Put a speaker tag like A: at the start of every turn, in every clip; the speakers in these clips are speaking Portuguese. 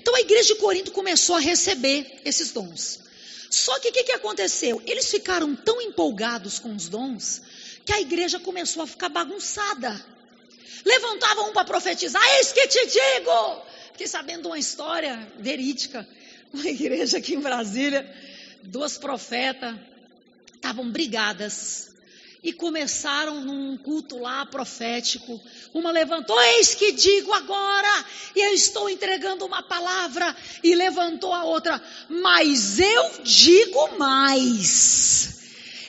A: Então a igreja de Corinto começou a receber esses dons. Só que o que aconteceu? Eles ficaram tão empolgados com os dons, que a igreja começou a ficar bagunçada. Levantavam um para profetizar, eis que te digo. Fiquei sabendo de uma história verídica. Uma igreja aqui em Brasília, 2 profetas estavam brigadas. E começaram num culto lá profético. Uma levantou, eis que digo agora, e eu estou entregando uma palavra. E levantou a outra, mas eu digo mais.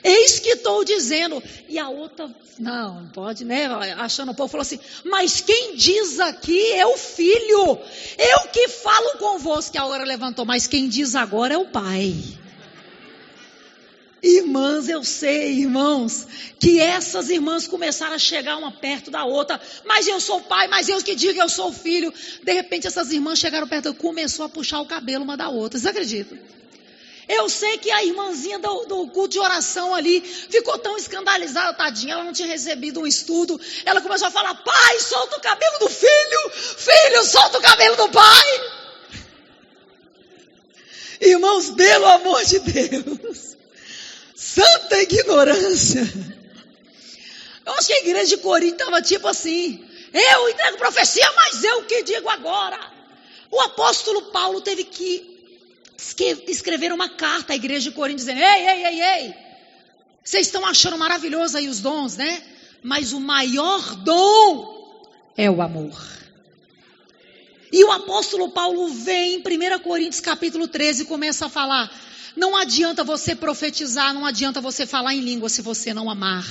A: Eis que estou dizendo. E a outra, não pode, né? Achando o povo, falou assim, mas quem diz aqui é o Filho. Eu que falo convosco. Que a hora levantou, mas quem diz agora é o Pai. Irmãs, eu sei, irmãos, que essas irmãs começaram a chegar uma perto da outra, mas eu sou o pai, mas eu que digo, eu sou o filho. De repente essas irmãs chegaram perto, começou a puxar o cabelo uma da outra, vocês acreditam? Eu sei que a irmãzinha do culto de oração ali, ficou tão escandalizada, tadinha, ela não tinha recebido um estudo, ela começou a falar, pai, solta o cabelo do filho, filho, solta o cabelo do pai. Irmãos, pelo amor de Deus, santa ignorância. Eu acho que a igreja de Corinto estava tipo assim, eu entrego profecia, mas eu que digo agora. O apóstolo Paulo teve que escrever uma carta à igreja de Corinto, dizendo, ei, vocês estão achando maravilhoso aí os dons, né? Mas o maior dom é o amor. E o apóstolo Paulo vem em 1 Coríntios capítulo 13 e começa a falar, não adianta você profetizar, não adianta você falar em língua se você não amar.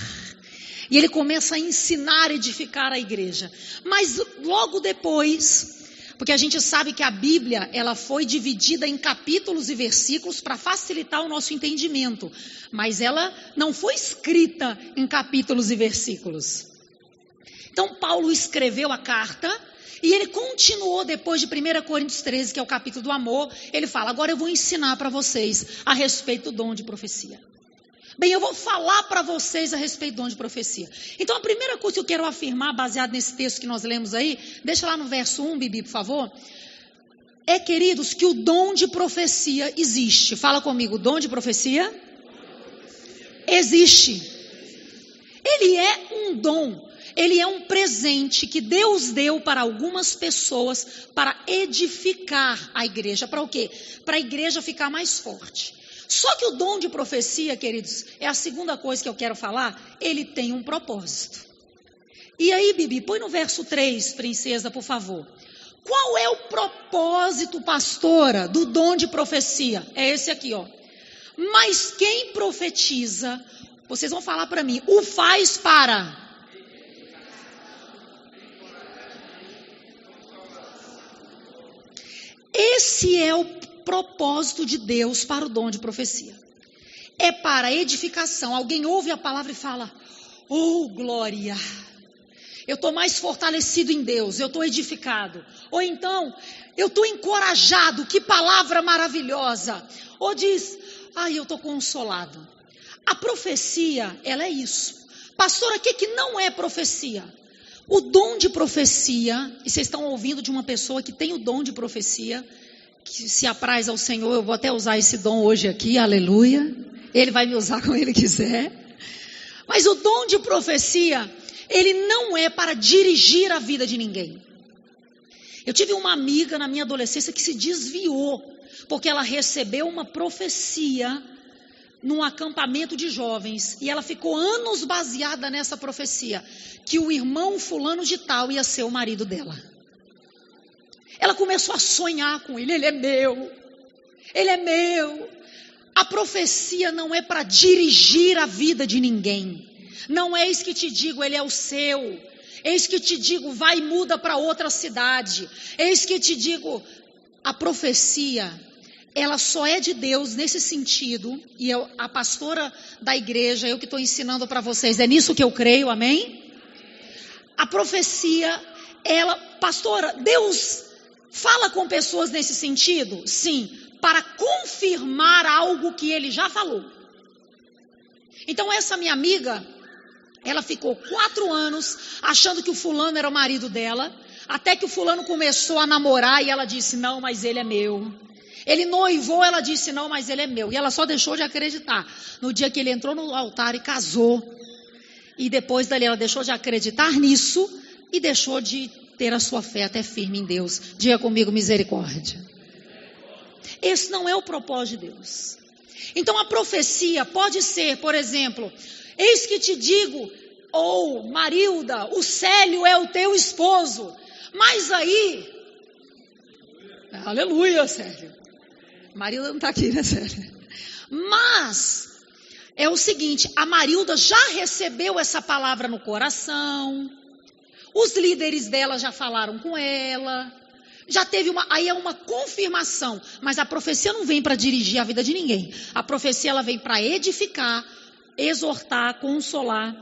A: E ele começa a ensinar, edificar a igreja. Mas logo depois, porque a gente sabe que a Bíblia, ela foi dividida em capítulos e versículos para facilitar o nosso entendimento. Mas ela não foi escrita em capítulos e versículos. Então Paulo escreveu a carta. E ele continuou depois de 1 Coríntios 13, que é o capítulo do amor. Ele fala, agora eu vou ensinar para vocês a respeito do dom de profecia. Bem, eu vou falar para vocês a respeito do dom de profecia. Então a primeira coisa que eu quero afirmar, baseado nesse texto que nós lemos aí, deixa lá no verso 1, Bibi, por favor. É, queridos, que o dom de profecia existe. Fala comigo, o dom de profecia existe. Ele é um dom. Ele é um presente que Deus deu para algumas pessoas para edificar a igreja. Para o quê? Para a igreja ficar mais forte. Só que o dom de profecia, queridos, é a segunda coisa que eu quero falar, ele tem um propósito. E aí, Bibi, põe no verso 3, princesa, por favor. Qual é o propósito, pastora, do dom de profecia? É esse aqui, ó. Mas quem profetiza, vocês vão falar para mim, o faz para... Esse é o propósito de Deus para o dom de profecia. É para edificação. Alguém ouve a palavra e fala, oh glória, eu estou mais fortalecido em Deus, eu estou edificado. Ou então, eu estou encorajado, que palavra maravilhosa. Ou diz, eu estou consolado. A profecia, ela é isso. Pastora, o que não é profecia? O dom de profecia, e vocês estão ouvindo de uma pessoa que tem o dom de profecia, que se apraz ao Senhor, eu vou até usar esse dom hoje aqui, aleluia. Ele vai me usar como Ele quiser. Mas o dom de profecia, ele não é para dirigir a vida de ninguém. Eu tive uma amiga na minha adolescência que se desviou, porque ela recebeu uma profecia num acampamento de jovens, e ela ficou anos baseada nessa profecia, que o irmão fulano de tal ia ser o marido dela. Ela começou a sonhar com ele, ele é meu. A profecia não é para dirigir a vida de ninguém. Não é isso que te digo, ele é o seu. Eis que te digo, vai e muda para outra cidade. Eis que te digo, a profecia, ela só é de Deus nesse sentido, e eu, a pastora da igreja, eu que estou ensinando para vocês, é nisso que eu creio, amém? A profecia, ela, pastora, Deus fala com pessoas nesse sentido? Sim, para confirmar algo que Ele já falou. Então essa minha amiga, ela ficou 4 anos achando que o fulano era o marido dela, Até que o fulano começou a namorar e ela disse, não, mas ele é meu. Ele noivou, ela disse, não, mas ele é meu. E ela só deixou de acreditar no dia que ele entrou no altar e casou. E depois dali ela deixou de acreditar nisso e deixou de ter a sua fé até firme em Deus. Diga comigo, misericórdia. Esse não é o propósito de Deus. Então a profecia pode ser, por exemplo, eis que te digo, ou Marilda, o Célio é o teu esposo. Mas aí, aleluia, Célio. Marilda não está aqui, né, Célio? Mas é o seguinte, a Marilda já recebeu essa palavra no coração. Os líderes dela já falaram com ela. Já teve aí é uma confirmação, mas a profecia não vem para dirigir a vida de ninguém. A profecia ela vem para edificar, exortar, consolar,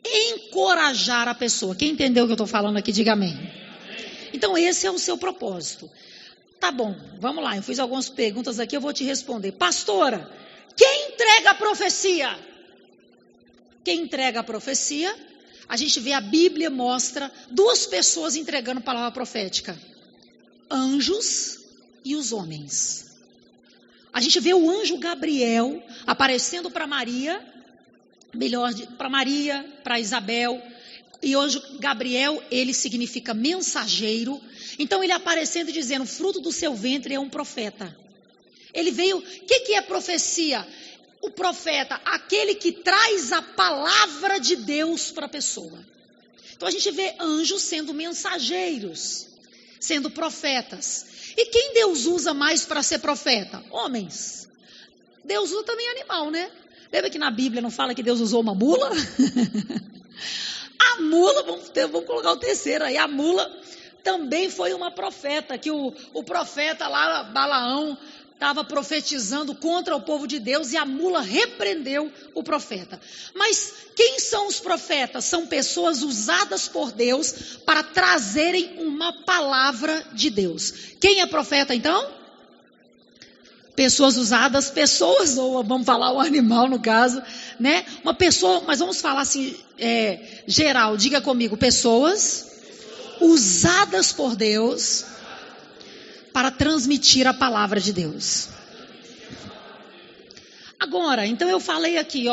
A: encorajar a pessoa. Quem entendeu o que eu estou falando aqui, diga amém. Então esse é o seu propósito. Tá bom, vamos lá, eu fiz algumas perguntas aqui, eu vou te responder. Pastora, quem entrega a profecia? Quem entrega a profecia? A gente vê a Bíblia mostra duas pessoas entregando palavra profética. Anjos e os homens. A gente vê o anjo Gabriel aparecendo para Maria, para Isabel. E hoje Gabriel, ele significa mensageiro. Então ele aparecendo e dizendo, fruto do seu ventre é um profeta. Ele veio, o que é profecia? O profeta, aquele que traz a palavra de Deus para a pessoa. Então a gente vê anjos sendo mensageiros, sendo profetas. E quem Deus usa mais para ser profeta? Homens. Deus usa também animal, né? Lembra que na Bíblia não fala que Deus usou uma mula? A mula, vamos colocar o terceiro aí, a mula também foi uma profeta, que o profeta lá, Balaão, estava profetizando contra o povo de Deus e a mula repreendeu o profeta. Mas quem são os profetas? São pessoas usadas por Deus para trazerem uma palavra de Deus. Quem é profeta então? Pessoas usadas, ou vamos falar o animal no caso, né? Uma pessoa, mas vamos falar assim, geral, diga comigo, pessoas usadas por Deus para transmitir a palavra de Deus. Agora, então eu falei aqui,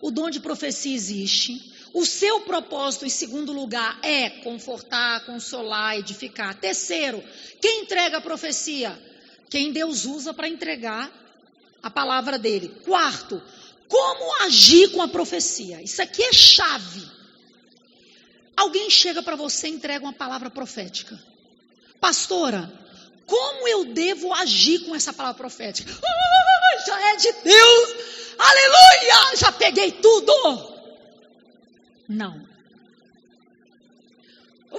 A: o dom de profecia existe. O seu propósito, em segundo lugar, é confortar, consolar, edificar. Terceiro, quem entrega a profecia? Quem Deus usa para entregar a palavra dele. Quarto, como agir com a profecia? Isso aqui é chave. Alguém chega para você e entrega uma palavra profética. Pastora, como eu devo agir com essa palavra profética? Já é de Deus, aleluia, já peguei tudo. Não.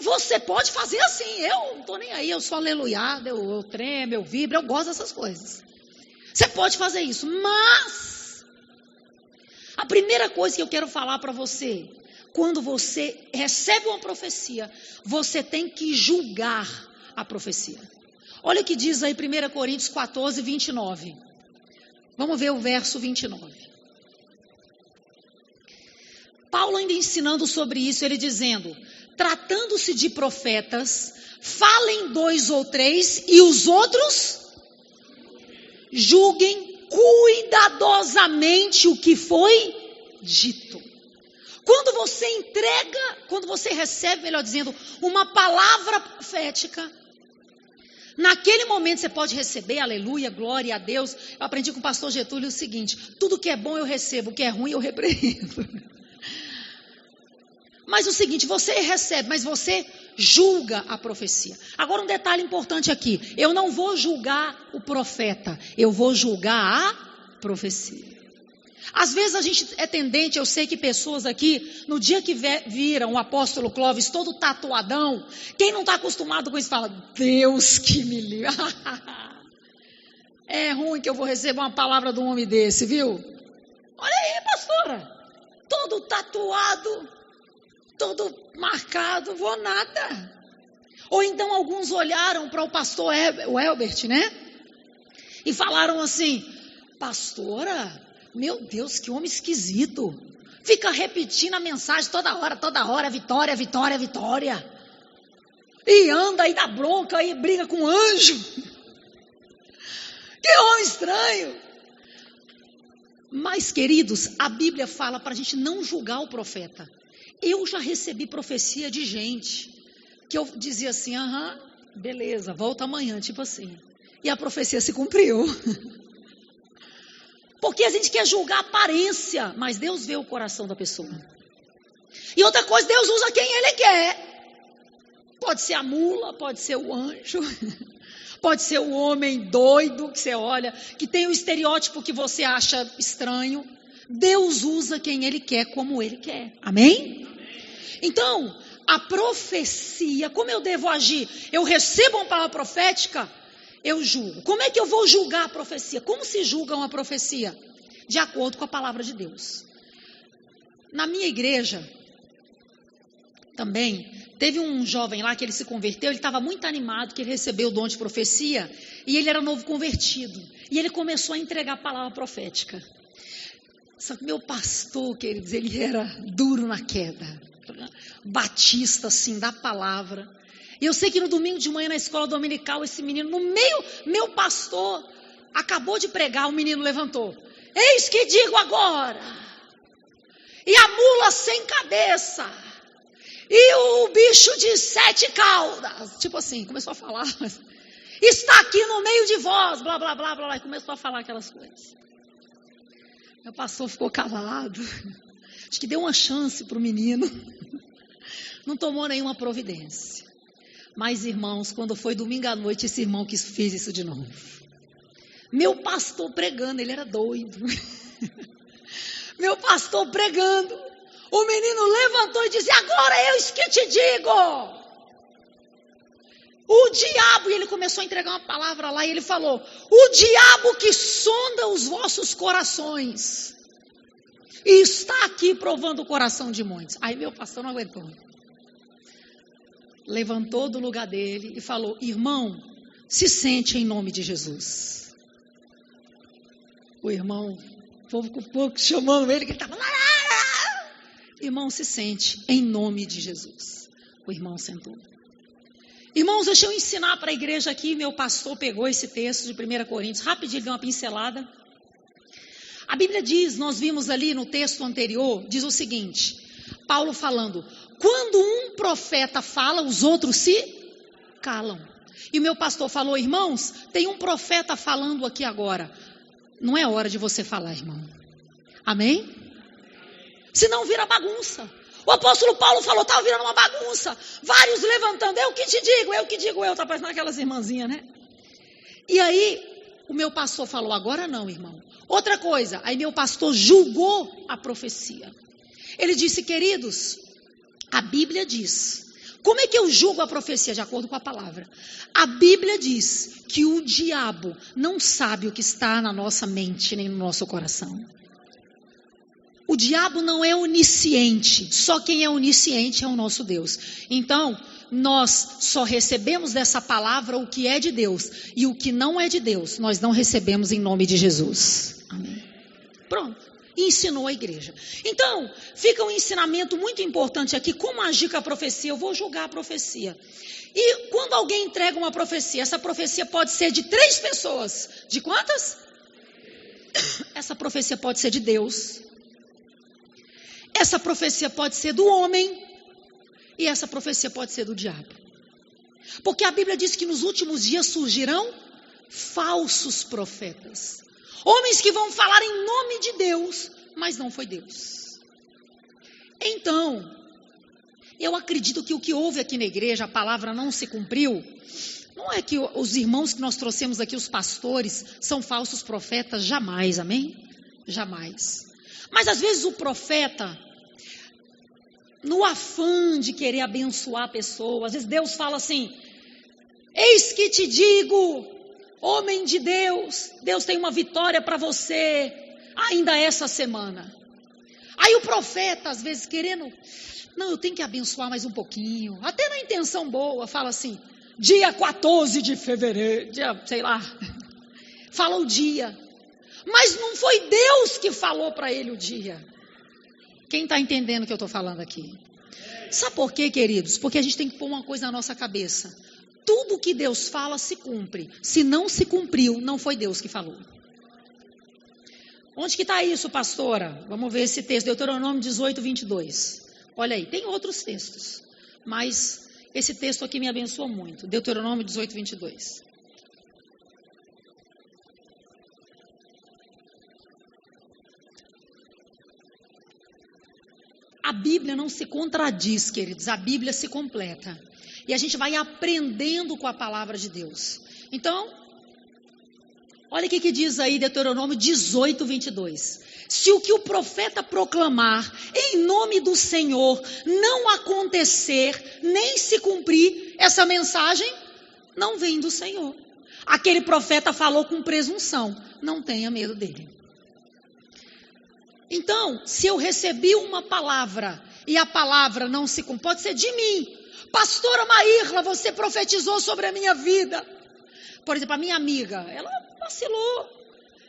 A: Você pode fazer assim, eu não estou nem aí, eu sou aleluiado, eu tremo, eu vibro, eu gosto dessas coisas. Você pode fazer isso, mas a primeira coisa que eu quero falar para você, quando você recebe uma profecia, você tem que julgar a profecia. Olha o que diz aí 1 Coríntios 14, 29. Vamos ver o verso 29. Paulo ainda ensinando sobre isso, ele dizendo, tratando-se de profetas, falem 2 ou 3 e os outros julguem cuidadosamente o que foi dito. Quando você entrega, quando você recebe, melhor dizendo, uma palavra profética, naquele momento você pode receber, aleluia, glória a Deus. Eu aprendi com o pastor Getúlio o seguinte, tudo que é bom eu recebo, o que é ruim eu repreendo. Mas o seguinte, você recebe, mas você julga a profecia. Agora um detalhe importante aqui, eu não vou julgar o profeta, eu vou julgar a profecia. Às vezes a gente é tendente, eu sei que pessoas aqui, no dia que viram o apóstolo Clóvis todo tatuadão, quem não está acostumado com isso fala, Deus que me livre. É ruim que eu vou receber uma palavra de um homem desse, viu? Olha aí, pastora, todo tatuado, todo marcado, vou nada. Ou então alguns olharam para o pastor o Elbert, né? E falaram assim, pastora, meu Deus, que homem esquisito. Fica repetindo a mensagem toda hora, vitória, vitória, vitória. E anda e dá bronca e briga com anjo. Que homem estranho. Mas, queridos, a Bíblia fala para a gente não julgar o profeta. Eu já recebi profecia de gente que eu dizia assim, beleza, volta amanhã, tipo assim. E a profecia se cumpriu. Porque a gente quer julgar a aparência, mas Deus vê o coração da pessoa. E outra coisa, Deus usa quem Ele quer. Pode ser a mula, pode ser o anjo, pode ser o homem doido que você olha, que tem o estereótipo que você acha estranho. Deus usa quem Ele quer, como Ele quer. Amém? Então, a profecia, como eu devo agir? Eu recebo uma palavra profética, eu julgo. Como é que eu vou julgar a profecia? Como se julga uma profecia? De acordo com a palavra de Deus. Na minha igreja, também, teve um jovem lá que ele se converteu, ele estava muito animado que ele recebeu o dom de profecia, e ele era novo convertido. E ele começou a entregar a palavra profética. Só que meu pastor, queridos, ele era duro na queda. Batista, assim, da palavra. E eu sei que no domingo de manhã na escola dominical, esse menino, no meio, meu pastor, acabou de pregar, o menino levantou. Eis que digo agora. E a mula sem cabeça. E o bicho de 7 caudas. Tipo assim, começou a falar. Está aqui no meio de vós, blá, blá, blá, blá. E começou a falar aquelas coisas. Meu pastor ficou calado. Acho que deu uma chance para o menino. Não tomou nenhuma providência. Mas, irmãos, quando foi domingo à noite, esse irmão que fez isso de novo. Meu pastor pregando, ele era doido. Meu pastor pregando. O menino levantou e disse, agora eu que te digo. O diabo, e ele começou a entregar uma palavra lá, e ele falou, o diabo que sonda os vossos corações, e está aqui provando o coração de muitos. Aí meu pastor não aguentou. Levantou do lugar dele e falou, irmão, se sente em nome de Jesus. O irmão, o povo com pouco chamando ele, que ele estava... Irmão, se sente em nome de Jesus. O irmão sentou. Irmãos, deixa eu ensinar para a igreja aqui, meu pastor pegou esse texto de 1 Coríntios, rapidinho ele deu uma pincelada. A Bíblia diz, nós vimos ali no texto anterior, diz o seguinte, Paulo falando, quando um profeta fala, os outros se calam. E o meu pastor falou, irmãos, tem um profeta falando aqui agora. Não é hora de você falar, irmão. Amém? Senão vira bagunça. O apóstolo Paulo falou, estava virando uma bagunça. Vários levantando, eu que te digo, está parecendo aquelas irmãzinhas, né? E aí, o meu pastor falou, agora não, irmão. Outra coisa, aí meu pastor julgou a profecia. Ele disse, queridos, a Bíblia diz, como é que eu julgo a profecia? De acordo com a palavra. A Bíblia diz que o diabo não sabe o que está na nossa mente, nem no nosso coração. O diabo não é onisciente, só quem é onisciente é o nosso Deus. Então, nós só recebemos dessa palavra o que é de Deus, e o que não é de Deus, nós não recebemos em nome de Jesus. Amém. Pronto, ensinou a igreja. Então, fica um ensinamento muito importante aqui, como agir com a profecia. Eu vou julgar a profecia. E quando alguém entrega uma profecia, essa profecia pode ser de 3 pessoas. De quantas? Essa profecia pode ser de Deus. Essa profecia pode ser do homem e essa profecia pode ser do diabo. Porque a Bíblia diz que nos últimos dias surgirão falsos profetas. Homens que vão falar em nome de Deus, mas não foi Deus. Então, eu acredito que o que houve aqui na igreja, a palavra não se cumpriu. Não é que os irmãos que nós trouxemos aqui, os pastores, são falsos profetas, jamais, amém? Jamais. Mas às vezes o profeta, no afã de querer abençoar a pessoa, às vezes Deus fala assim, eis que te digo, homem de Deus, Deus tem uma vitória para você, ainda essa semana. Aí o profeta, às vezes querendo, não, eu tenho que abençoar mais um pouquinho, até na intenção boa, fala assim, dia 14 de fevereiro, dia, sei lá, fala o dia. Mas não foi Deus que falou para ele o dia. Quem está entendendo o que eu estou falando aqui? Sabe por quê, queridos? Porque a gente tem que pôr uma coisa na nossa cabeça. Tudo que Deus fala se cumpre. Se não se cumpriu, não foi Deus que falou. Onde que está isso, pastora? Vamos ver esse texto, Deuteronômio 18, 22. Olha aí, tem outros textos, mas esse texto aqui me abençoou muito. Deuteronômio 18, 22. A Bíblia não se contradiz, queridos, a Bíblia se completa. E a gente vai aprendendo com a palavra de Deus. Então, olha o que diz aí Deuteronômio 18, 22. Se o que o profeta proclamar em nome do Senhor não acontecer, nem se cumprir, essa mensagem não vem do Senhor. Aquele profeta falou com presunção, não tenha medo dele. Então, se eu recebi uma palavra e a palavra não se cumpre, pode ser de mim. Pastora Maírla, você profetizou sobre a minha vida. Por exemplo, a minha amiga, ela vacilou.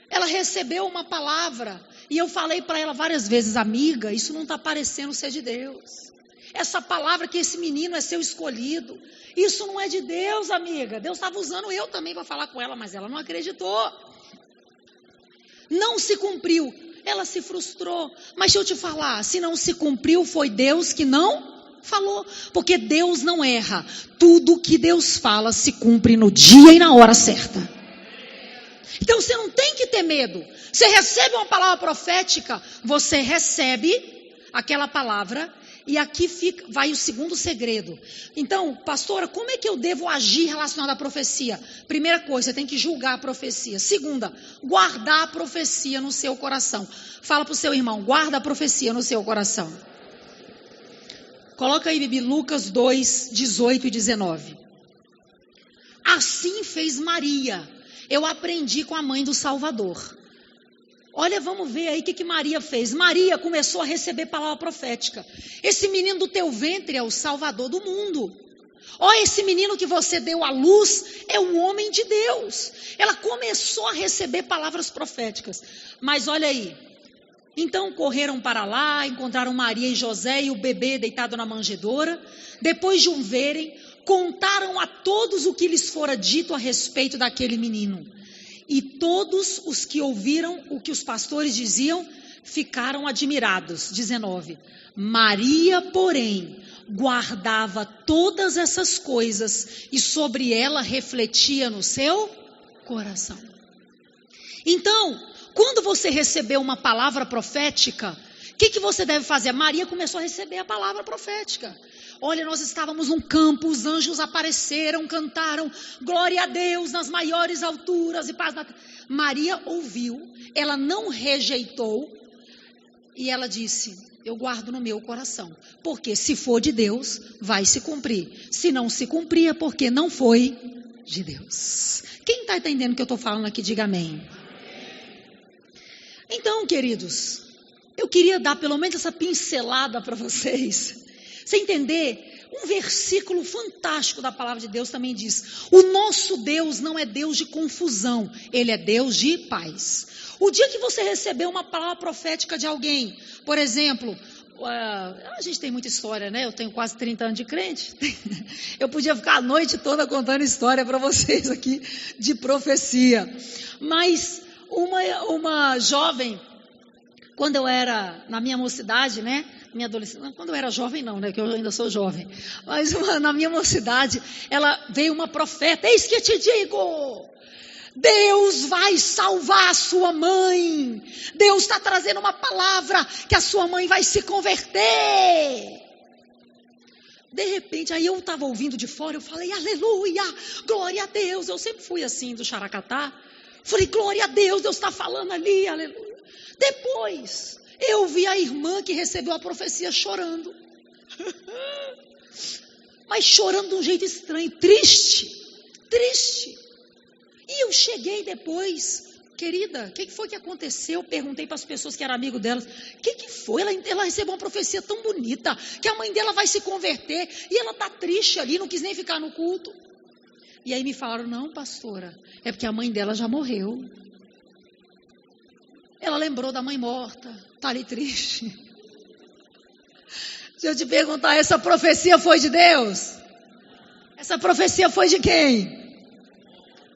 A: Ela recebeu uma palavra e eu falei para ela várias vezes, amiga, isso não está parecendo ser de Deus. Essa palavra que esse menino é seu escolhido, isso não é de Deus, amiga. Deus estava usando eu também para falar com ela, mas ela não acreditou. Não se cumpriu. Ela se frustrou. Mas deixa eu te falar, se não se cumpriu, foi Deus que não falou. Porque Deus não erra. Tudo que Deus fala se cumpre no dia e na hora certa. Então você não tem que ter medo. Você recebe uma palavra profética, você recebe aquela palavra. E aqui vai o segundo segredo. Então, pastora, como é que eu devo agir relacionado à profecia? Primeira coisa, você tem que julgar a profecia. Segunda, guardar a profecia no seu coração. Fala para o seu irmão, guarda a profecia no seu coração. Coloca aí, Bibi, Lucas 2, 18 e 19. Assim fez Maria. Eu aprendi com a mãe do Salvador. Olha, vamos ver aí o que Maria fez. Maria começou a receber palavra profética. Esse menino do teu ventre é o Salvador do mundo. Olha, esse menino que você deu à luz é o homem de Deus. Ela começou a receber palavras proféticas. Mas olha aí. Então correram para lá, encontraram Maria e José e o bebê deitado na manjedoura. Depois de o verem, contaram a todos o que lhes fora dito a respeito daquele menino. E todos os que ouviram o que os pastores diziam, ficaram admirados. 19. Maria, porém, guardava todas essas coisas e sobre ela refletia no seu coração. Então, quando você recebeu uma palavra profética, o que você deve fazer? Maria começou a receber a palavra profética. Olha, nós estávamos num campo, os anjos apareceram, cantaram, glória a Deus nas maiores alturas e paz na terra. Maria ouviu, ela não rejeitou e ela disse, eu guardo no meu coração, porque se for de Deus, vai se cumprir. Se não se cumprir é porque não foi de Deus. Quem está entendendo o que eu estou falando aqui, diga amém. Então, queridos, eu queria dar pelo menos essa pincelada para vocês. Você entender, um versículo fantástico da palavra de Deus também diz, o nosso Deus não é Deus de confusão, Ele é Deus de paz. O dia que você recebeu uma palavra profética de alguém, por exemplo, a gente tem muita história, né? Eu tenho quase 30 anos de crente, eu podia ficar a noite toda contando história para vocês aqui de profecia, mas uma jovem, quando eu era na minha mocidade, né? Minha adolescência, quando eu era jovem não, né, que eu ainda sou jovem, mas na minha mocidade, ela veio uma profeta, eis que te digo, Deus vai salvar a sua mãe, Deus está trazendo uma palavra, que a sua mãe vai se converter. De repente, aí eu estava ouvindo de fora, eu falei, aleluia, glória a Deus, eu sempre fui assim do Xaracatá, falei, glória a Deus, Deus está falando ali, aleluia. Depois, eu vi a irmã que recebeu a profecia chorando. Mas chorando de um jeito estranho, triste. E eu cheguei depois, querida, o que foi que aconteceu? Eu perguntei para as pessoas que eram amigo delas, o que foi? Ela recebeu uma profecia tão bonita, que a mãe dela vai se converter, e ela está triste ali, não quis nem ficar no culto. E aí me falaram, não, pastora, é porque a mãe dela já morreu. Ela lembrou da mãe morta, está ali triste. Deixa eu te perguntar, essa profecia foi de Deus? Essa profecia foi de quem?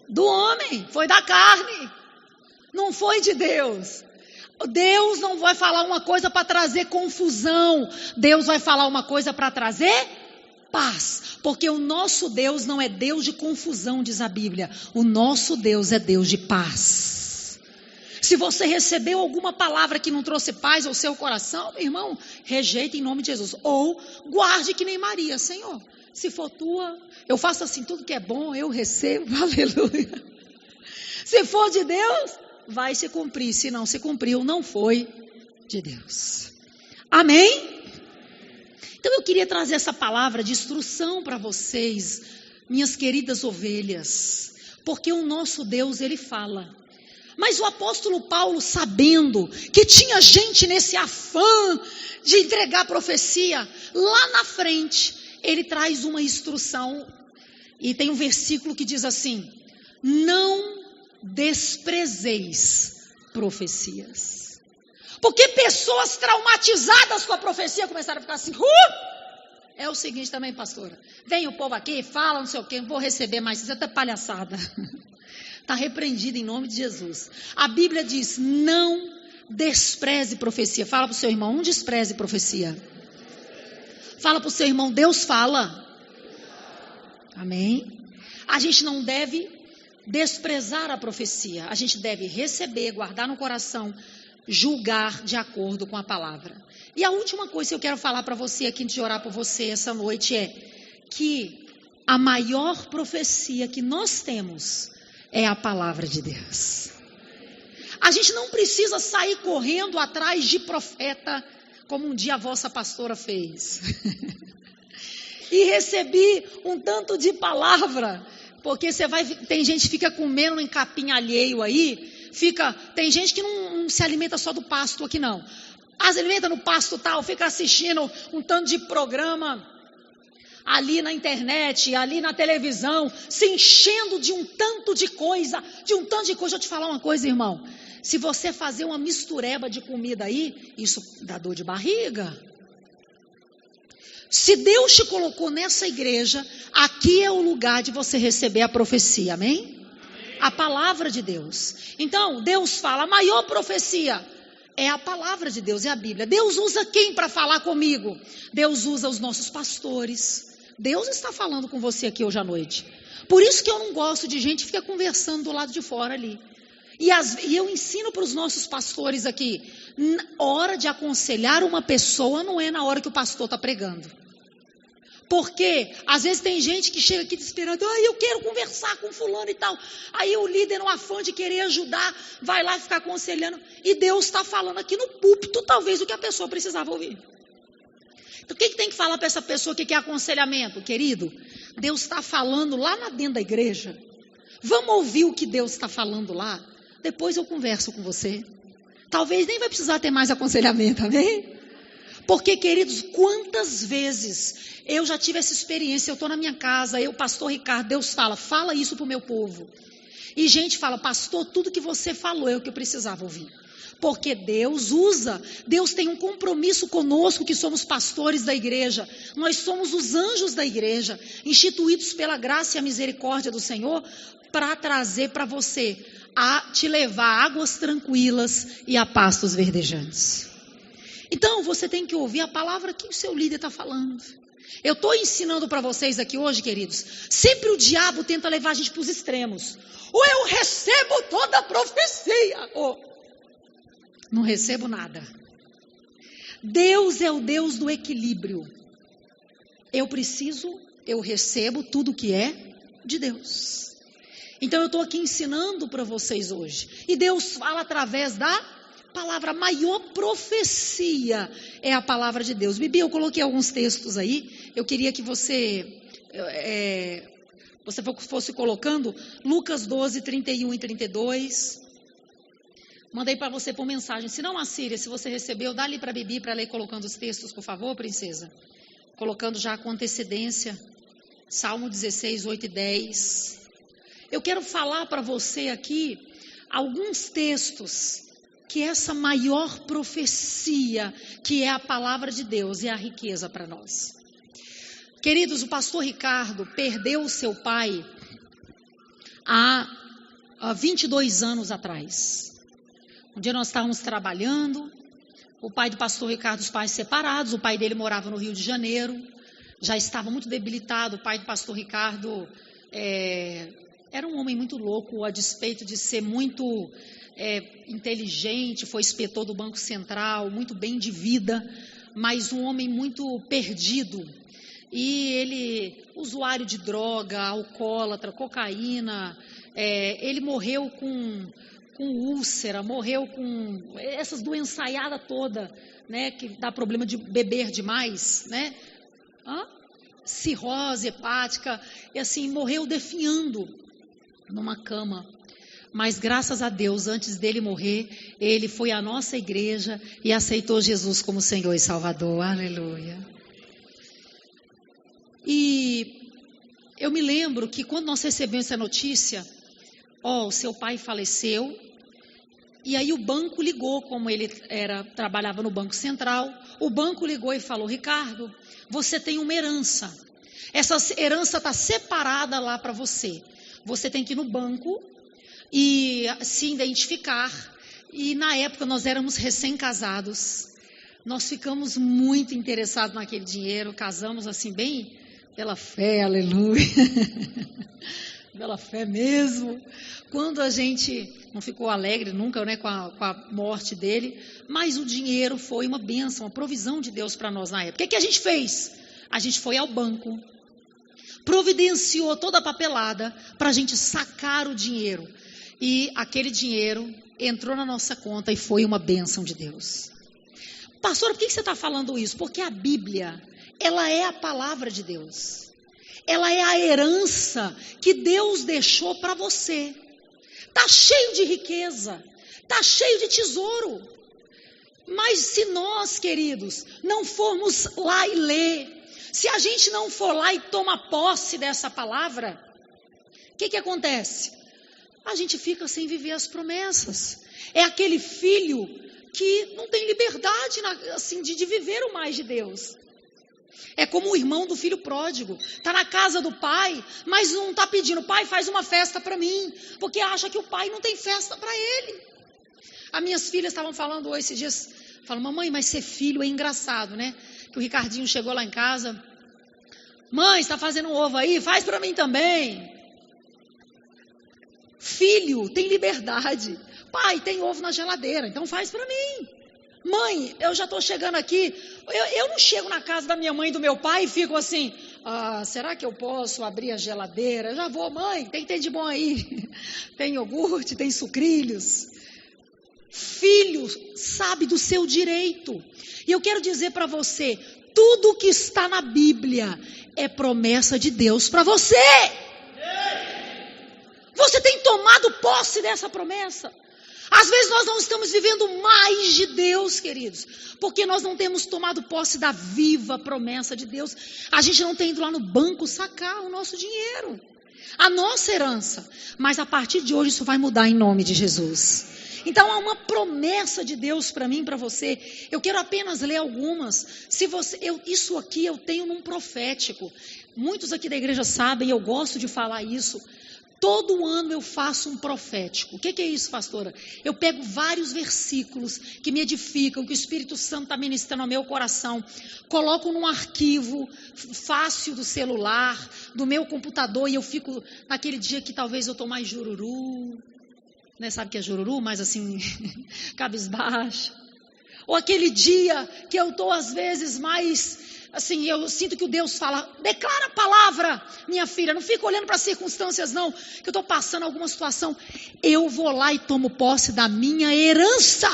A: Do homem, foi da carne. Não foi de Deus. Deus não vai falar uma coisa para trazer confusão. Deus vai falar uma coisa para trazer paz. Porque o nosso Deus não é Deus de confusão, diz a Bíblia. O nosso Deus é Deus de paz. Se você recebeu alguma palavra que não trouxe paz ao seu coração, meu irmão, rejeita em nome de Jesus. Ou guarde que nem Maria. Senhor, se for tua, eu faço assim, tudo que é bom, eu recebo. Aleluia. Se for de Deus, vai se cumprir. Se não se cumpriu, não foi de Deus. Amém? Então eu queria trazer essa palavra de instrução para vocês, minhas queridas ovelhas. Porque o nosso Deus, Ele fala. Mas o apóstolo Paulo, sabendo que tinha gente nesse afã de entregar profecia, lá na frente, ele traz uma instrução. E tem um versículo que diz assim: não desprezeis profecias. Porque pessoas traumatizadas com a profecia começaram a ficar assim, é o seguinte também, pastora, vem o povo aqui, fala não sei o quê, não vou receber mais, isso é até palhaçada. Está repreendido em nome de Jesus. A Bíblia diz, não despreze profecia. Fala para o seu irmão, não despreze profecia. Fala para o seu irmão, Deus fala. Amém? A gente não deve desprezar a profecia. A gente deve receber, guardar no coração, julgar de acordo com a palavra. E a última coisa que eu quero falar para você aqui, antes de orar por você essa noite, é que a maior profecia que nós temos é a palavra de Deus. A gente não precisa sair correndo atrás de profeta, como um dia a vossa pastora fez. E recebi um tanto de palavra, porque tem gente que fica comendo em capim alheio aí, tem gente que não se alimenta só do pasto aqui não. As alimenta no pasto tal, fica assistindo um tanto de programa ali na internet, ali na televisão, se enchendo de um tanto de coisa, Deixa eu te falar uma coisa, irmão. Se você fazer uma mistureba de comida aí, isso dá dor de barriga. Se Deus te colocou nessa igreja, aqui é o lugar de você receber a profecia, amém? A palavra de Deus. Então, Deus fala, a maior profecia é a palavra de Deus, é a Bíblia. Deus usa quem para falar comigo? Deus usa os nossos pastores. Deus está falando com você aqui hoje à noite. Por isso que eu não gosto de gente que fica conversando do lado de fora ali. E eu ensino para os nossos pastores aqui, hora de aconselhar uma pessoa não é na hora que o pastor está pregando. Porque às vezes tem gente que chega aqui desesperado, eu quero conversar com fulano e tal. Aí o líder, no afã de querer ajudar, vai lá ficar aconselhando. E Deus está falando aqui no púlpito, talvez o que a pessoa precisava ouvir. Então, o que tem que falar para essa pessoa que quer aconselhamento? Querido, Deus está falando lá dentro da igreja. Vamos ouvir o que Deus está falando lá? Depois eu converso com você. Talvez nem vai precisar ter mais aconselhamento, amém? Porque, queridos, quantas vezes eu já tive essa experiência, eu estou na minha casa, pastor Ricardo, Deus fala isso para o meu povo. E gente fala, pastor, tudo que você falou é o que eu precisava ouvir. Porque Deus usa, Deus tem um compromisso conosco que somos pastores da igreja. Nós somos os anjos da igreja, instituídos pela graça e a misericórdia do Senhor, para trazer para você, a te levar a águas tranquilas e a pastos verdejantes. Então você tem que ouvir a palavra que o seu líder está falando. Eu estou ensinando para vocês aqui hoje, queridos, sempre o diabo tenta levar a gente para os extremos. Ou eu recebo toda a profecia, ou não recebo nada. Deus é o Deus do equilíbrio. Eu recebo tudo que é de Deus. Então eu estou aqui ensinando para vocês hoje. E Deus fala através da palavra. A maior profecia é a palavra de Deus. Bibi, eu coloquei alguns textos aí. Eu queria que você fosse colocando Lucas 12, 31 e 32. Mandei para você por mensagem. Se não, Assíria, se você recebeu, dá ali para a Bibi para ler colocando os textos, por favor, princesa. Colocando já com antecedência. Salmo 16, 8 e 10. Eu quero falar para você aqui alguns textos que essa maior profecia, que é a palavra de Deus, é a riqueza para nós. Queridos, o pastor Ricardo perdeu o seu pai há 22 anos atrás. Um dia nós estávamos trabalhando, o pai do pastor Ricardo, os pais separados, o pai dele morava no Rio de Janeiro, já estava muito debilitado. O pai do pastor Ricardo era um homem muito louco, a despeito de ser muito inteligente, foi inspetor do Banco Central, muito bem de vida, mas um homem muito perdido. E ele, usuário de droga, alcoólatra, cocaína, ele morreu com úlcera, morreu com essas doençaiadas toda, né, que dá problema de beber demais, né? Cirrose hepática, e assim, morreu definhando numa cama. Mas graças a Deus, antes dele morrer, ele foi à nossa igreja e aceitou Jesus como Senhor e Salvador. Aleluia. E eu me lembro que quando nós recebemos essa notícia, o seu pai faleceu, e aí o banco ligou, como ele trabalhava no Banco Central, o banco ligou e falou: Ricardo, você tem uma herança, essa herança está separada lá para você, você tem que ir no banco e se identificar. E na época nós éramos recém-casados, nós ficamos muito interessados naquele dinheiro, casamos assim bem pela fé, aleluia, pela fé mesmo. Quando a gente não ficou alegre nunca, né, com a morte dele, mas o dinheiro foi uma bênção, uma provisão de Deus para nós na época. O que a gente fez? A gente foi ao banco, providenciou toda a papelada para a gente sacar o dinheiro, e aquele dinheiro entrou na nossa conta e foi uma bênção de Deus. Pastor, por que você está falando isso? Porque a Bíblia, ela é a palavra de Deus, ela é a herança que Deus deixou para você. Está cheio de riqueza, está cheio de tesouro, mas se nós, queridos, não formos lá e ler, se a gente não for lá e tomar posse dessa palavra, o que acontece? A gente fica sem viver as promessas. É aquele filho que não tem liberdade assim, de viver o mais de Deus. É como o irmão do filho pródigo, está na casa do pai, mas não está pedindo: pai, faz uma festa para mim, porque acha que o pai não tem festa para ele. As minhas filhas estavam falando hoje, esses dias, falam: mamãe, mas ser filho é engraçado, né? Que o Ricardinho chegou lá em casa: mãe, está fazendo um ovo aí? Faz para mim também. Filho tem liberdade. Pai, tem ovo na geladeira, então faz para mim. Mãe, eu já estou chegando aqui, eu não chego na casa da minha mãe e do meu pai e fico assim: será que eu posso abrir a geladeira? Eu já vou: mãe, tem que ter de bom aí, tem iogurte, tem sucrilhos. Filho sabe do seu direito, e eu quero dizer para você, tudo que está na Bíblia é promessa de Deus para você. Você tem tomado posse dessa promessa? Às vezes nós não estamos vivendo mais de Deus, queridos, porque nós não temos tomado posse da viva promessa de Deus. A gente não tem ido lá no banco sacar o nosso dinheiro, a nossa herança. Mas a partir de hoje isso vai mudar em nome de Jesus. Então há uma promessa de Deus para mim e para você. Eu quero apenas ler algumas. Isso aqui eu tenho num profético. Muitos aqui da igreja sabem, eu gosto de falar isso. Todo ano eu faço um profético. O que é isso, pastora? Eu pego vários versículos que me edificam, que o Espírito Santo está ministrando ao meu coração, coloco num arquivo fácil do celular, do meu computador, e eu fico naquele dia que talvez eu estou mais jururu, né? Sabe o que é jururu? Mais assim, cabisbaixo. Ou aquele dia que eu estou às vezes mais... assim, eu sinto que o Deus fala: declara a palavra, minha filha, não fica olhando para as circunstâncias não, que eu estou passando alguma situação. Eu vou lá e tomo posse da minha herança,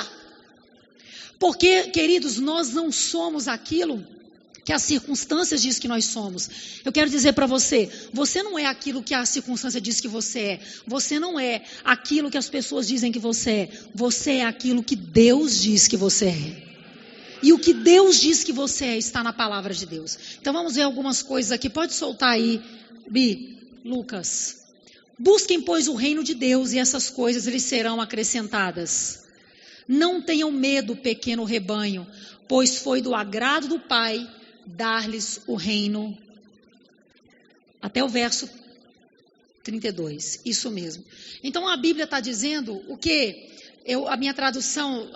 A: porque, queridos, nós não somos aquilo que as circunstâncias dizem que nós somos. Eu quero dizer para você, você não é aquilo que a circunstância diz que você é, você não é aquilo que as pessoas dizem que você é aquilo que Deus diz que você é. E o que Deus diz que você é está na palavra de Deus. Então vamos ver algumas coisas aqui. Pode soltar aí, Lucas. Busquem, pois, o reino de Deus, e essas coisas lhes serão acrescentadas. Não tenham medo, pequeno rebanho, pois foi do agrado do Pai dar-lhes o reino. Até o verso 32, isso mesmo. Então a Bíblia está dizendo o quê? A minha tradução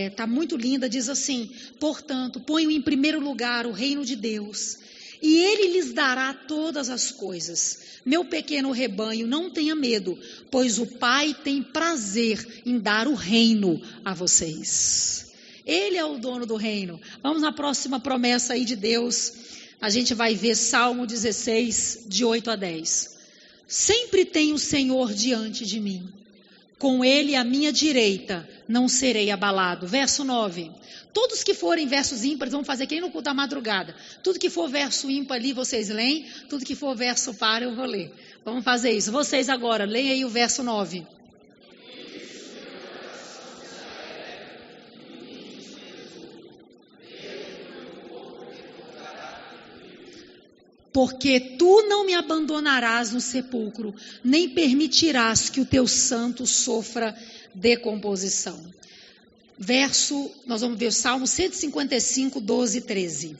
A: está muito linda, diz assim: portanto, ponham em primeiro lugar o reino de Deus, e Ele lhes dará todas as coisas. Meu pequeno rebanho, não tenha medo, pois o Pai tem prazer em dar o reino a vocês. Ele é o dono do reino. Vamos na próxima promessa aí de Deus. A gente vai ver Salmo 16, de 8 a 10. Sempre tem o Senhor diante de mim. Com Ele à minha direita, não serei abalado. Verso 9. Todos que forem versos ímpares, vamos fazer que nem no culto da madrugada. Tudo que for verso ímpar ali, vocês leem. Tudo que for verso par, eu vou ler. Vamos fazer isso. Vocês agora, leem aí o verso 9. Porque tu não me abandonarás no sepulcro, nem permitirás que o teu santo sofra decomposição. Nós vamos ver o Salmo 155, 12 e 13.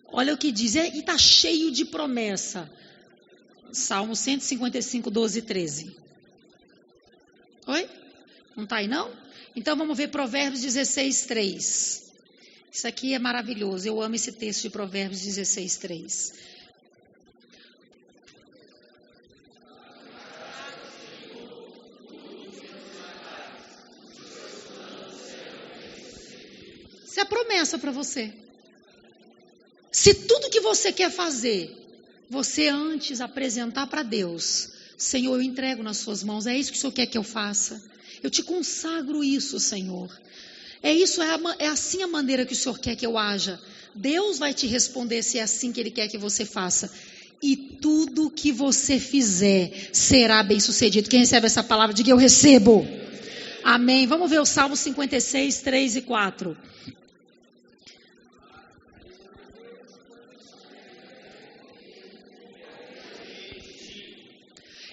A: Olha o que diz, e está cheio de promessa. Salmo 155, 12 e 13. Oi? Não está aí não? Então vamos ver Provérbios 16, 3. Isso aqui é maravilhoso, eu amo esse texto de Provérbios 16, 3. Isso é promessa para você. Se tudo que você quer fazer, você antes apresentar para Deus, Senhor, eu entrego nas suas mãos, é isso que o Senhor quer que eu faça? Eu te consagro isso, Senhor. É assim a maneira que o Senhor quer que eu haja. Deus vai te responder se é assim que Ele quer que você faça. E tudo que você fizer será bem sucedido. Quem recebe essa palavra, diga eu recebo. Amém. Vamos ver o Salmo 56, 3 e 4.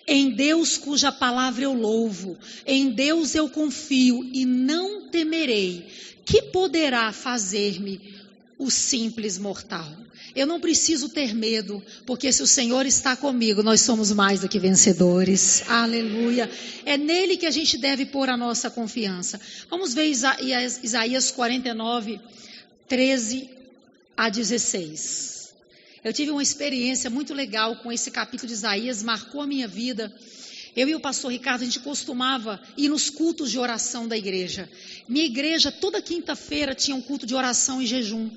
A: Em Deus cuja palavra eu louvo, em Deus eu confio e não temerei. Que poderá fazer-me o simples mortal? Eu não preciso ter medo, porque se o Senhor está comigo, nós somos mais do que vencedores. Aleluia. É nele que a gente deve pôr a nossa confiança. Vamos ver Isaías 49, 13 a 16. Eu tive uma experiência muito legal com esse capítulo de Isaías, marcou a minha vida. Eu e o pastor Ricardo, a gente costumava ir nos cultos de oração da igreja. Minha igreja, toda quinta-feira, tinha um culto de oração e jejum.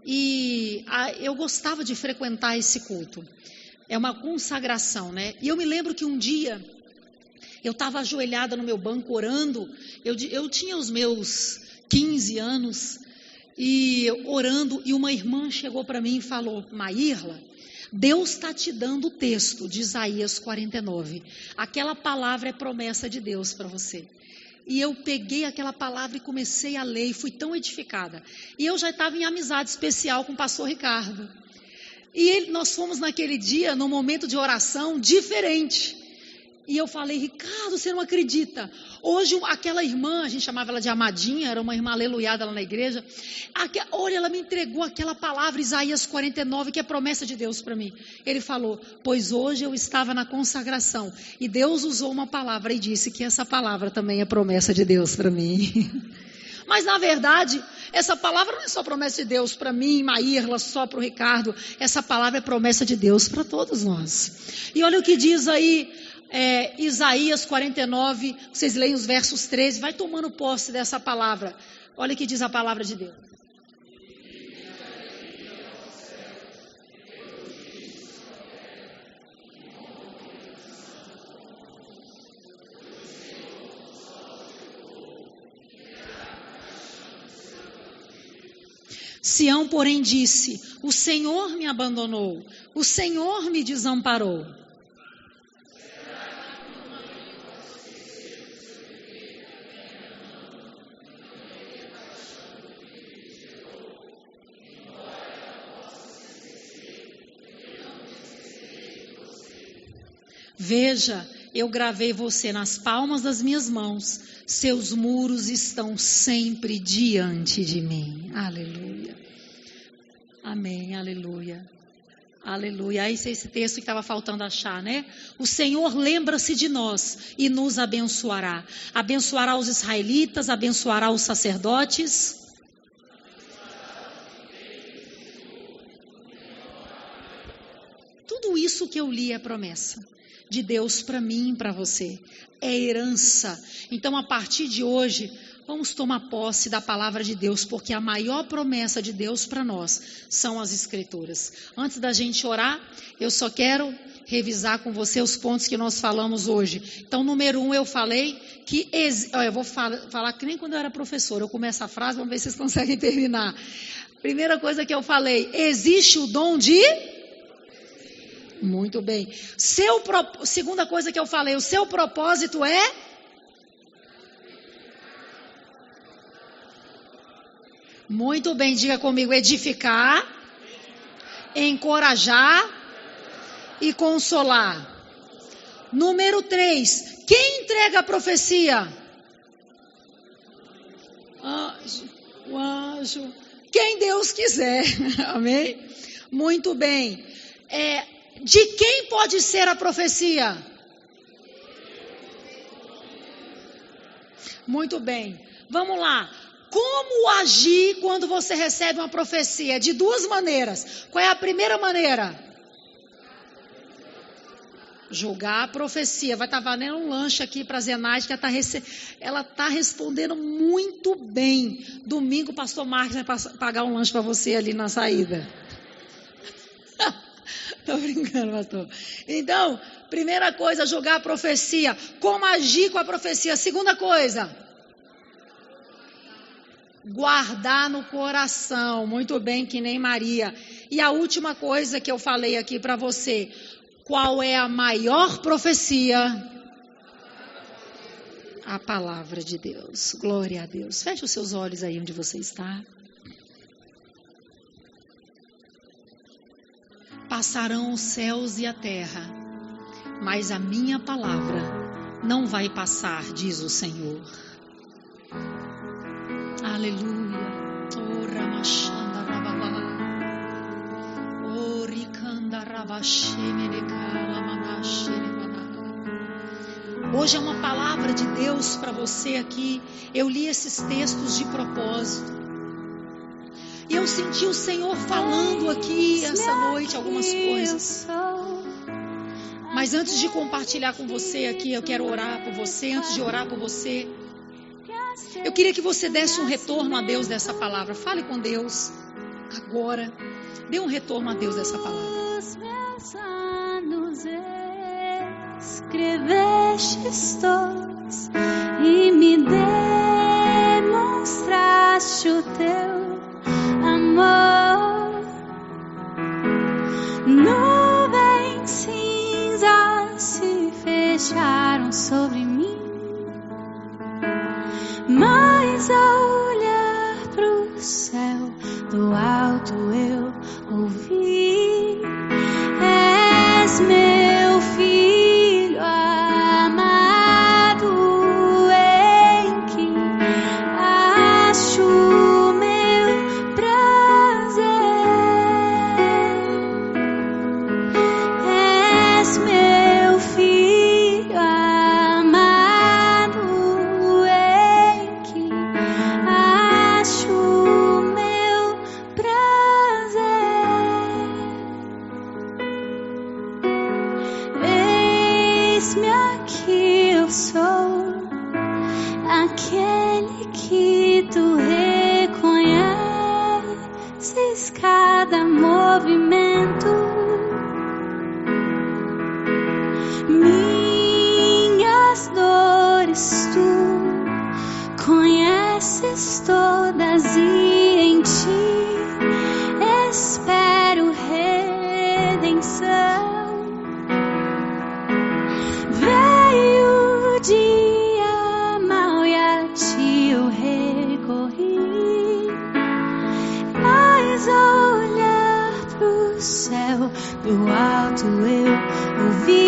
A: E eu gostava de frequentar esse culto. É uma consagração, né? E eu me lembro que um dia, eu estava ajoelhada no meu banco orando. Eu tinha os meus 15 anos. E orando, e uma irmã chegou para mim e falou: Maírla, Deus está te dando o texto de Isaías 49. Aquela palavra é promessa de Deus para você. E eu peguei aquela palavra e comecei a ler, e fui tão edificada. E eu já estava em amizade especial com o pastor Ricardo. E nós fomos naquele dia, num momento de oração diferente. E eu falei: Ricardo, você não acredita? Hoje aquela irmã, a gente chamava ela de Amadinha, era uma irmã aleluiada lá na igreja. Olha, ela me entregou aquela palavra, Isaías 49, que é promessa de Deus para mim. Ele falou: pois hoje eu estava na consagração, e Deus usou uma palavra e disse que essa palavra também é promessa de Deus para mim. Mas na verdade, essa palavra não é só promessa de Deus para mim, Maírla, só para o Ricardo. Essa palavra é promessa de Deus para todos nós. E olha o que diz aí, Isaías 49, vocês leem os versos 13, vai tomando posse dessa palavra. Olha o que diz a palavra de Deus. Sião, porém, disse: o Senhor me abandonou, o Senhor me desamparou. Veja, Eu gravei você nas palmas das minhas mãos. Seus muros estão sempre diante de mim. Aleluia. Amém, aleluia. Aleluia. Esse é esse texto que estava faltando achar, né? O Senhor lembra-se de nós e nos abençoará. Abençoará os israelitas, abençoará os sacerdotes. Tudo isso que eu li é promessa de Deus para mim e para você. É herança. Então, a partir de hoje, vamos tomar posse da palavra de Deus, porque a maior promessa de Deus para nós são as Escrituras. Antes da gente orar, eu só quero revisar com você os pontos que nós falamos hoje. Então, número 1, eu falei que... eu vou falar que nem quando eu era professora. Eu começo a frase, vamos ver se vocês conseguem terminar. Primeira coisa que eu falei, existe o dom de... Muito bem. Segunda coisa que eu falei, o seu propósito é... Muito bem, diga comigo, edificar, encorajar e consolar. Número 3, quem entrega a profecia? O anjo. Quem Deus quiser, amém? Muito bem. De quem pode ser a profecia? Muito bem. Vamos lá. Como agir quando você recebe uma profecia? De duas maneiras. Qual é a primeira maneira? Julgar a profecia. Vai estar valendo um lanche aqui para a Zenaide, que ela está respondendo muito bem. Domingo o pastor Marcos vai pagar um lanche para você ali na saída. Estou brincando, pastor. Então, primeira coisa, julgar a profecia. Como agir com a profecia? Segunda coisa, guardar no coração. Muito bem, que nem Maria. E a última coisa que eu falei aqui para você. Qual é a maior profecia? A palavra de Deus. Glória a Deus. Feche os seus olhos aí onde você está. Passarão os céus e a terra, mas a minha palavra não vai passar, diz o Senhor. Aleluia. Hoje é uma palavra de Deus para você aqui. Eu li esses textos de propósito. E eu senti o Senhor falando aqui essa noite algumas coisas. Mas antes de compartilhar com você aqui, eu quero orar por você. Antes de orar por você, eu queria que você desse um retorno a Deus dessa palavra. Fale com Deus agora. Dê um retorno a Deus dessa palavra.
B: Os meus anos escrevestes todos e me demonstraste o teu amor. Nuvens cinzas se fecharam sobre mim, mas ao olhar pro céu do alto eu ouvi: és meu filho amado, em que acho aquele que tu reconheces cada movimento. Minhas dores tu conheces todas e em ti espero redenção. Veio o dia mau e a ti eu recorri, mas ao olhar pro céu do alto eu ouvi: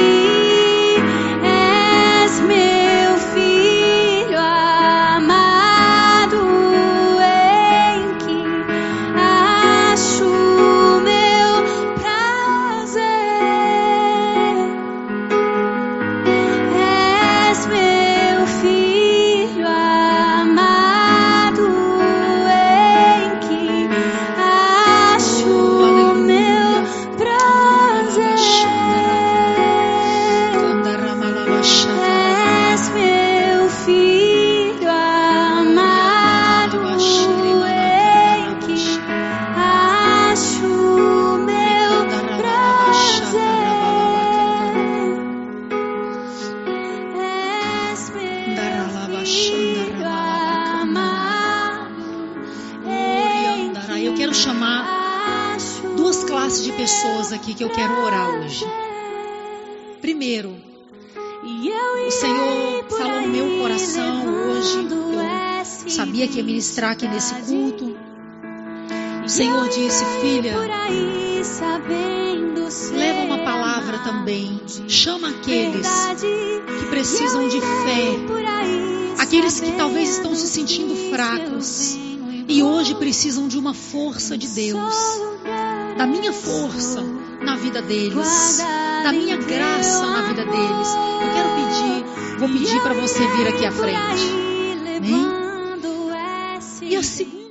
A: Eu quero chamar duas classes de pessoas aqui que eu quero orar hoje. Primeiro, o Senhor falou no meu coração hoje. Eu sabia que ia ministrar aqui nesse culto. O Senhor disse: filha, leva uma palavra também. Chama aqueles que precisam de fé, aqueles que talvez estão se sentindo fracos e hoje precisam de uma força de Deus, da minha força na vida deles, da minha graça na vida deles. Eu quero pedir, vou pedir para você vir aqui à frente. Amém? E a segunda